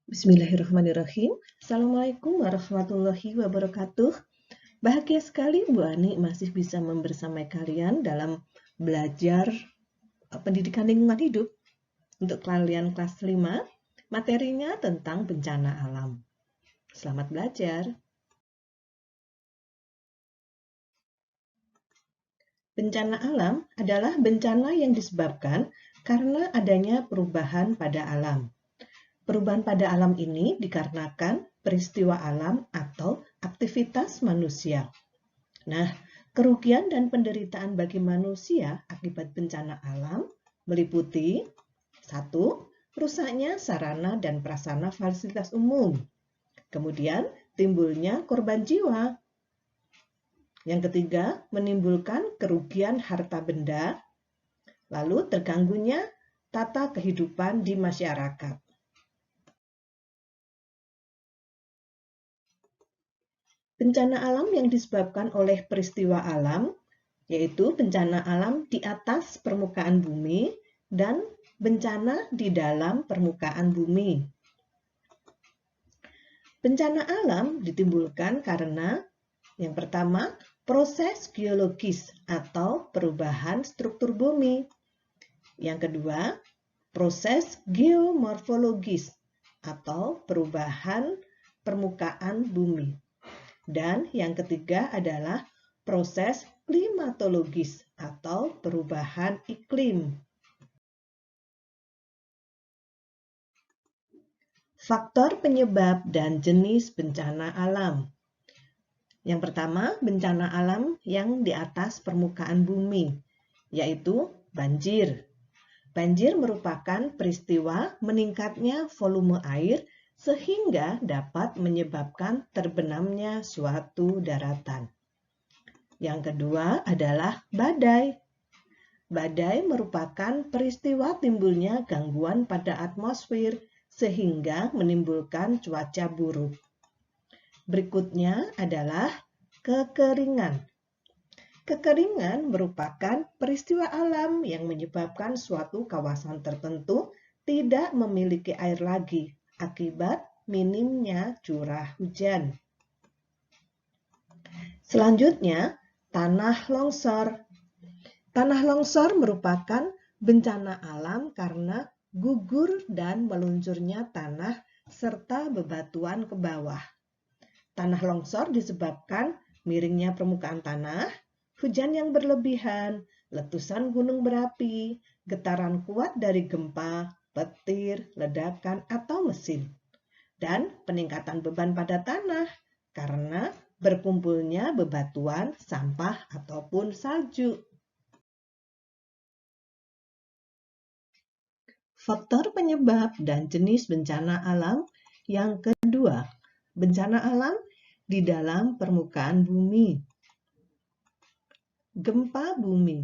Bismillahirrahmanirrahim. Assalamualaikum warahmatullahi wabarakatuh. Bahagia sekali Bu Ani masih bisa membersamai kalian dalam belajar pendidikan lingkungan hidup. Untuk kalian kelas 5, materinya tentang bencana alam. Selamat belajar. Bencana alam adalah bencana yang disebabkan karena adanya perubahan pada alam. Perubahan pada alam ini dikarenakan peristiwa alam atau aktivitas manusia. Nah, kerugian dan penderitaan bagi manusia akibat bencana alam meliputi 1. Rusaknya sarana dan prasarana fasilitas umum. Kemudian, timbulnya korban jiwa. Yang ketiga, menimbulkan kerugian harta benda. Lalu, terganggunya tata kehidupan di masyarakat. Bencana alam yang disebabkan oleh peristiwa alam, yaitu bencana alam di atas permukaan bumi dan bencana di dalam permukaan bumi. Bencana alam ditimbulkan karena yang pertama, proses geologis atau perubahan struktur bumi. Yang kedua, proses geomorfologis atau perubahan permukaan bumi. Dan yang ketiga adalah proses klimatologis atau perubahan iklim. Faktor penyebab dan jenis bencana alam. Yang pertama, bencana alam yang di atas permukaan bumi, yaitu banjir. Banjir merupakan peristiwa meningkatnya volume air sehingga dapat menyebabkan terbenamnya suatu daratan. Yang kedua adalah badai. Badai merupakan peristiwa timbulnya gangguan pada atmosfer sehingga menimbulkan cuaca buruk. Berikutnya adalah kekeringan. Kekeringan merupakan peristiwa alam yang menyebabkan suatu kawasan tertentu tidak memiliki air lagi akibat minimnya curah hujan. Selanjutnya, tanah longsor. Tanah longsor merupakan bencana alam karena gugur dan meluncurnya tanah serta bebatuan ke bawah. Tanah longsor disebabkan miringnya permukaan tanah, hujan yang berlebihan, letusan gunung berapi, getaran kuat dari gempa, petir, ledakan, atau mesin, dan peningkatan beban pada tanah karena berkumpulnya bebatuan, sampah, ataupun salju. Faktor penyebab dan jenis bencana alam yang kedua, bencana alam di dalam permukaan bumi. Gempa bumi.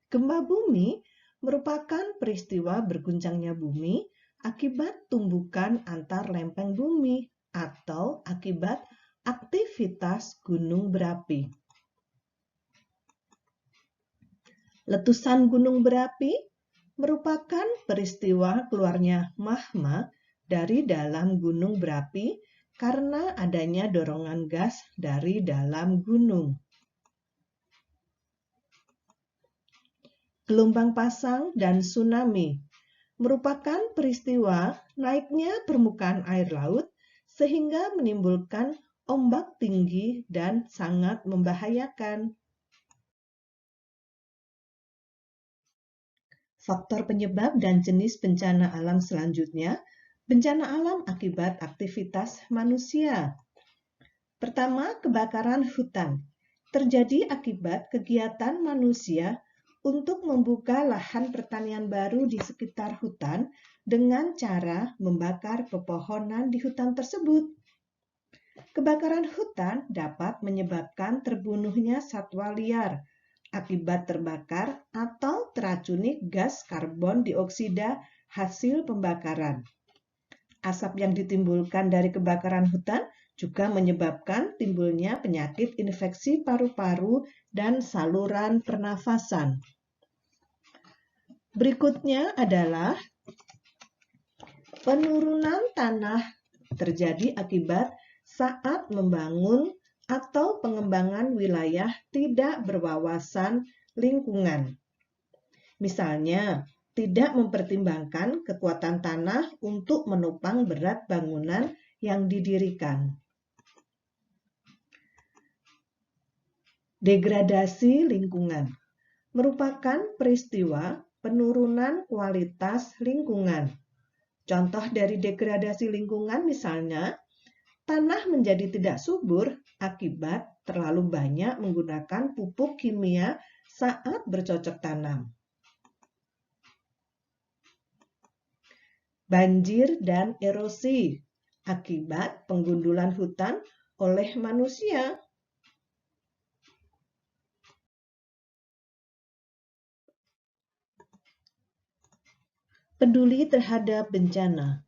Gempa bumi merupakan peristiwa berguncangnya bumi akibat tumbukan antar lempeng bumi atau akibat aktivitas gunung berapi. Letusan gunung berapi merupakan peristiwa keluarnya magma dari dalam gunung berapi karena adanya dorongan gas dari dalam gunung. Gelombang pasang dan tsunami merupakan peristiwa naiknya permukaan air laut sehingga menimbulkan ombak tinggi dan sangat membahayakan. Faktor penyebab dan jenis bencana alam selanjutnya, bencana alam akibat aktivitas manusia. Pertama, kebakaran hutan. Terjadi akibat kegiatan manusia untuk membuka lahan pertanian baru di sekitar hutan dengan cara membakar pepohonan di hutan tersebut. Kebakaran hutan dapat menyebabkan terbunuhnya satwa liar akibat terbakar atau teracuni gas karbon dioksida hasil pembakaran. Asap yang ditimbulkan dari kebakaran hutan juga menyebabkan timbulnya penyakit infeksi paru-paru dan saluran pernafasan. Berikutnya adalah penurunan tanah terjadi akibat saat membangun atau pengembangan wilayah tidak berwawasan lingkungan. Misalnya, tidak mempertimbangkan kekuatan tanah untuk menopang berat bangunan yang didirikan. Degradasi lingkungan merupakan peristiwa penurunan kualitas lingkungan. Contoh dari degradasi lingkungan misalnya, tanah menjadi tidak subur akibat terlalu banyak menggunakan pupuk kimia saat bercocok tanam. Banjir dan erosi akibat penggundulan hutan oleh manusia. Peduli terhadap bencana.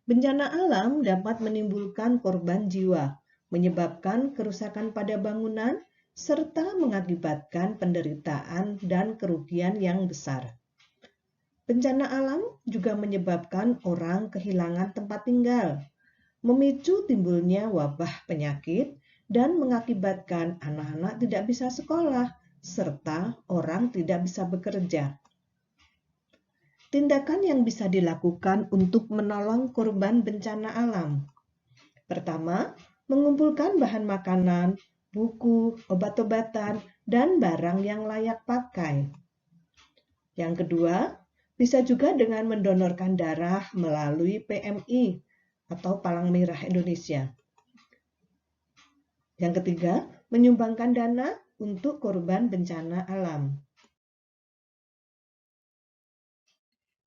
Bencana alam dapat menimbulkan korban jiwa, menyebabkan kerusakan pada bangunan, serta mengakibatkan penderitaan dan kerugian yang besar. Bencana alam juga menyebabkan orang kehilangan tempat tinggal, memicu timbulnya wabah penyakit, dan mengakibatkan anak-anak tidak bisa sekolah, serta orang tidak bisa bekerja. Tindakan yang bisa dilakukan untuk menolong korban bencana alam. Pertama, mengumpulkan bahan makanan, buku, obat-obatan, dan barang yang layak pakai. Yang kedua, bisa juga dengan mendonorkan darah melalui PMI atau Palang Merah Indonesia. Yang ketiga, menyumbangkan dana untuk korban bencana alam.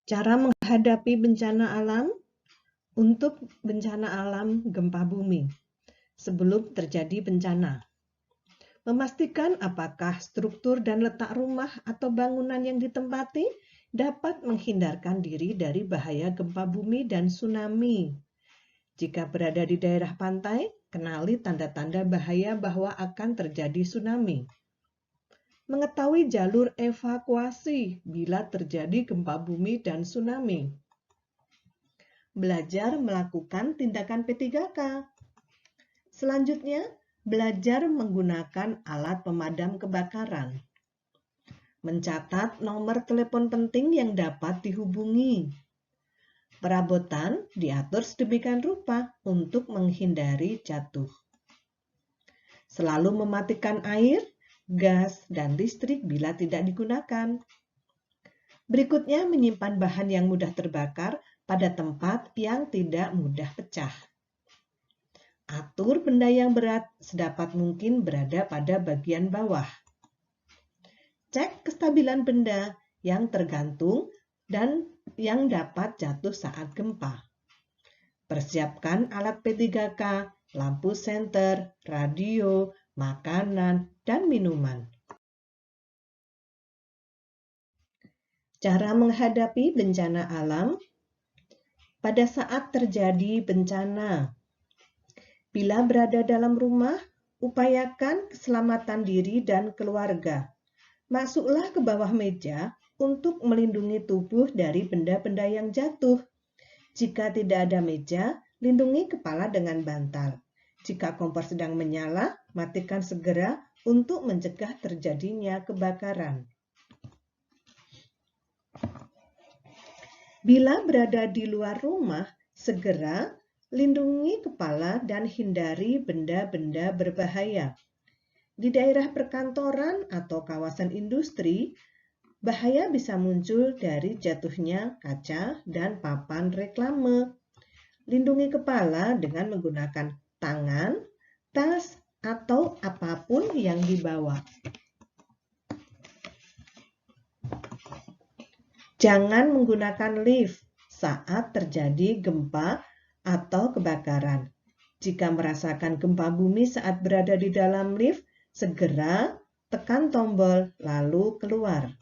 Cara menghadapi bencana alam untuk bencana alam gempa bumi sebelum terjadi bencana. Memastikan apakah struktur dan letak rumah atau bangunan yang ditempati dapat menghindarkan diri dari bahaya gempa bumi dan tsunami. Jika berada di daerah pantai, kenali tanda-tanda bahaya bahwa akan terjadi tsunami. Mengetahui jalur evakuasi bila terjadi gempa bumi dan tsunami. Belajar melakukan tindakan P3K. Selanjutnya, belajar menggunakan alat pemadam kebakaran. Mencatat nomor telepon penting yang dapat dihubungi. Perabotan diatur sedemikian rupa untuk menghindari jatuh. Selalu mematikan air, gas, dan listrik bila tidak digunakan. Berikutnya, menyimpan bahan yang mudah terbakar pada tempat yang tidak mudah pecah. Atur benda yang berat sedapat mungkin berada pada bagian bawah. Cek kestabilan benda yang tergantung dan yang dapat jatuh saat gempa. Persiapkan alat P3K, lampu senter, radio, makanan, dan minuman. Cara menghadapi bencana alam pada saat terjadi bencana. Bila berada dalam rumah, upayakan keselamatan diri dan keluarga. Masuklah ke bawah meja untuk melindungi tubuh dari benda-benda yang jatuh. Jika tidak ada meja, lindungi kepala dengan bantal. Jika kompor sedang menyala, matikan segera untuk mencegah terjadinya kebakaran. Bila berada di luar rumah, segera lindungi kepala dan hindari benda-benda berbahaya. Di daerah perkantoran atau kawasan industri, bahaya bisa muncul dari jatuhnya kaca dan papan reklame. Lindungi kepala dengan menggunakan tangan, tas, atau apapun yang dibawa. Jangan menggunakan lift saat terjadi gempa atau kebakaran. Jika merasakan gempa bumi saat berada di dalam lift, segera tekan tombol lalu keluar.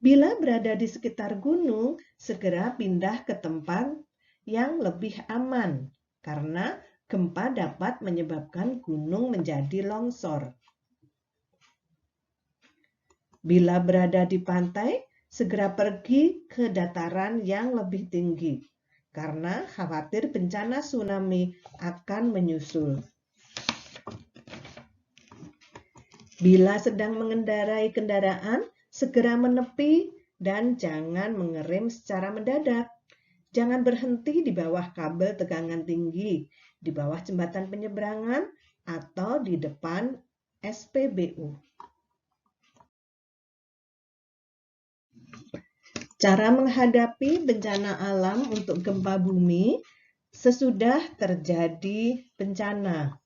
Bila berada di sekitar gunung, segera pindah ke tempat yang lebih aman karena gempa dapat menyebabkan gunung menjadi longsor. Bila berada di pantai, segera pergi ke dataran yang lebih tinggi karena khawatir bencana tsunami akan menyusul. Bila sedang mengendarai kendaraan, segera menepi dan jangan mengerem secara mendadak. Jangan berhenti di bawah kabel tegangan tinggi, di bawah jembatan penyeberangan, atau di depan SPBU. Cara menghadapi bencana alam untuk gempa bumi sesudah terjadi bencana.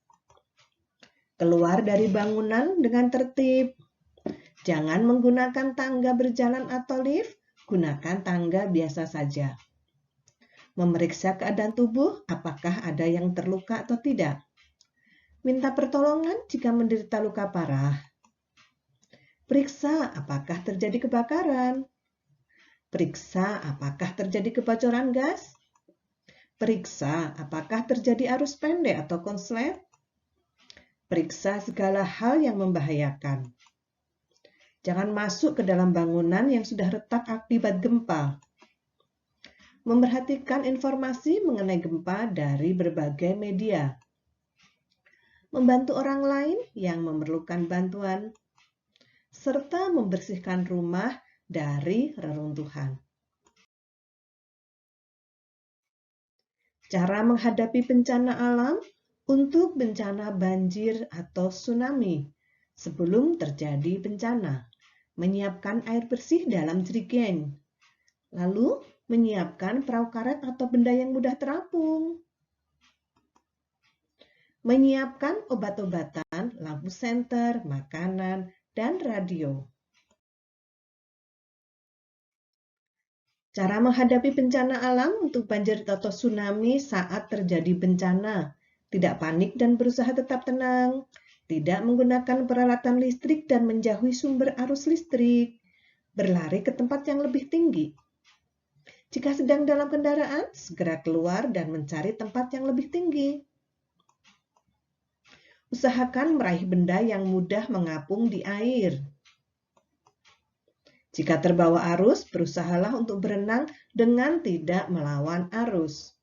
Keluar dari bangunan dengan tertib. Jangan menggunakan tangga berjalan atau lift, gunakan tangga biasa saja. Memeriksa keadaan tubuh, apakah ada yang terluka atau tidak. Minta pertolongan jika menderita luka parah. Periksa apakah terjadi kebakaran. Periksa apakah terjadi kebocoran gas. Periksa apakah terjadi arus pendek atau konslet. Periksa segala hal yang membahayakan. Jangan masuk ke dalam bangunan yang sudah retak akibat gempa. Memperhatikan informasi mengenai gempa dari berbagai media. Membantu orang lain yang memerlukan bantuan. Serta membersihkan rumah dari reruntuhan. Cara menghadapi bencana alam untuk bencana banjir atau tsunami sebelum terjadi bencana. Menyiapkan air bersih dalam jerigen. Lalu menyiapkan perahu karet atau benda yang mudah terapung. Menyiapkan obat-obatan, lampu senter, makanan, dan radio. Cara menghadapi bencana alam untuk banjir atau tsunami saat terjadi bencana. Tidak panik dan berusaha tetap tenang. Tidak menggunakan peralatan listrik dan menjauhi sumber arus listrik. Berlari ke tempat yang lebih tinggi. Jika sedang dalam kendaraan, segera keluar dan mencari tempat yang lebih tinggi. Usahakan meraih benda yang mudah mengapung di air. Jika terbawa arus, berusahalah untuk berenang dengan tidak melawan arus.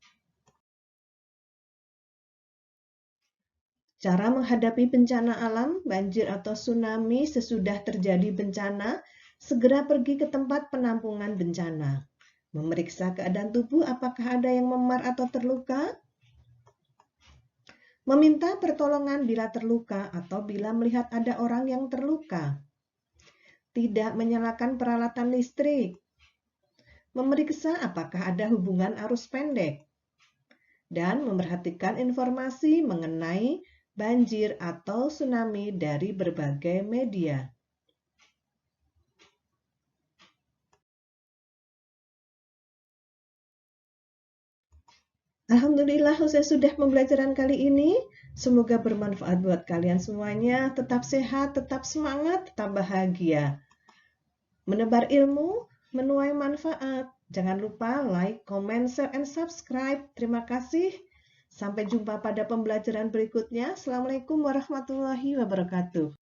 Cara menghadapi bencana alam, banjir atau tsunami sesudah terjadi bencana, segera pergi ke tempat penampungan bencana. Memeriksa keadaan tubuh apakah ada yang memar atau terluka. Meminta pertolongan bila terluka atau bila melihat ada orang yang terluka. Tidak menyalakan peralatan listrik. Memeriksa apakah ada hubungan arus pendek. Dan memperhatikan informasi mengenai banjir atau tsunami dari berbagai media. Alhamdulillah selesai sudah pembelajaran kali ini. Semoga bermanfaat buat kalian semuanya. Tetap sehat, tetap semangat, tetap bahagia. Menebar ilmu, menuai manfaat. Jangan lupa like, comment, share, and subscribe. Terima kasih. Sampai jumpa pada pembelajaran berikutnya. Assalamualaikum warahmatullahi wabarakatuh.